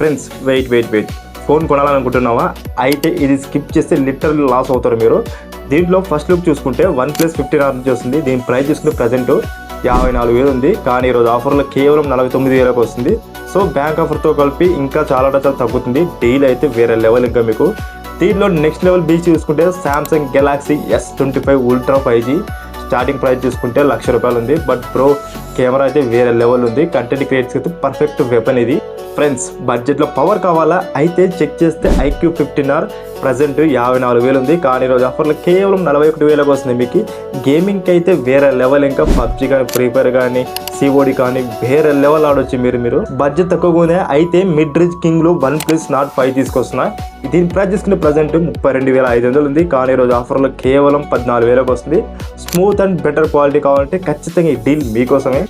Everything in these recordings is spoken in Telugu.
Friends wait phone కొనాలనుకుంటున్నావా? అయితే ఇది స్కిప్ చేస్తే లిటరల్లీ లాస్ అవుతారు మీరు. దీంట్లో ఫస్ట్ లుక్ చూసుకుంటే OnePlus 15R నుంచి వస్తుంది. దీని ప్రైస్ చూసుకుంటే ప్రజెంట్ 54,000 ఉంది, కానీ ఈరోజు ఆఫర్లో కేవలం 49,000కి వస్తుంది. సో బ్యాంక్ ఆఫర్తో కలిపి ఇంకా చాలా తగ్గుతుంది. డీల్ అయితే వేరే లెవెల్. ఇంకా మీకు దీంట్లో నెక్స్ట్ లెవెల్ బీచ్ చూసుకుంటే Samsung Galaxy S25 Ultra 5G starting price చూసుకుంటే ₹1,00,000 ఉంది. బట్ బ్రో కెమెరా అయితే వేరే లెవెల్ ఉంది. కంటెంట్ క్రియేటర్స్కి అయితే పర్ఫెక్ట్ వెపన్ ఇది. ఫ్రెండ్స్ బడ్జెట్లో పవర్ కావాలా? అయితే చెక్ చేస్తే iQOO 15R ప్రజెంట్ 54,000 ఉంది, కానీ ఈరోజు ఆఫర్లో కేవలం 41,000కి వస్తుంది. మీకు గేమింగ్కి అయితే వేరే లెవెల్. ఇంకా పబ్జీ కానీ, ఫ్రీ ఫైర్ కానీ, COD కానీ వేరే లెవెల్ ఆడొచ్చు మీరు. బడ్జెట్ తక్కువగా ఉంది. అయితే మిడ్ రేంజ్ కింగ్లో OnePlus Nord 5 తీసుకొస్తున్నా. దీని ప్రైస్ తీసుకునే ప్రజెంట్ 32,500 ఉంది, కానీ ఈరోజు ఆఫర్లో కేవలం 14,000కి వస్తుంది. స్మూత్ అండ్ బెటర్ క్వాలిటీ కావాలంటే ఖచ్చితంగా ఈ డీల్ మీకోసమే.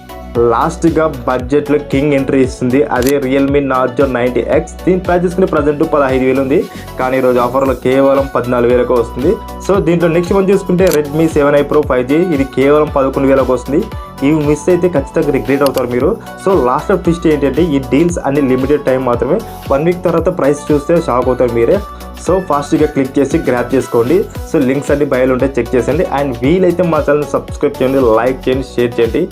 లాస్ట్గా బడ్జెట్లో కింగ్ ఎంట్రీ ఇస్తుంది, అదే Realme Narzo 90X. దీని ప్రైస్ తీసుకునే ప్రజెంట్ 15,000 ఉంది, కానీ ఈరోజు ఆఫర్లో కేవలం 14,000కి వస్తుంది. సో దీంట్లో నెక్స్ట్ వన్ చూసుకుంటే Redmi 7i Pro 5G. ఇది కేవలం 11,000కి వస్తుంది. ఇవి మిస్ అయితే ఖచ్చితంగా రిగ్రెట్ అవుతారు మీరు. సో లాస్ట్ ఆఫ్ ట్విస్ట్ ఏంటంటే ఈ డీల్స్ అన్ని లిమిటెడ్ టైం మాత్రమే. 1 వీక్ తర్వాత ప్రైస్ చూస్తే షాక్ అవుతారు మీరే. సో ఫాస్ట్గా క్లిక్ చేసి గ్రాప్ చేసుకోండి. సో లింక్స్ అన్ని బయలు ఉంటే చెక్ చేసేయండి. అండ్ వీలైతే మా ఛానల్ సబ్స్క్రైబ్ చేయండి, లైక్ చేయండి, షేర్ చేయండి.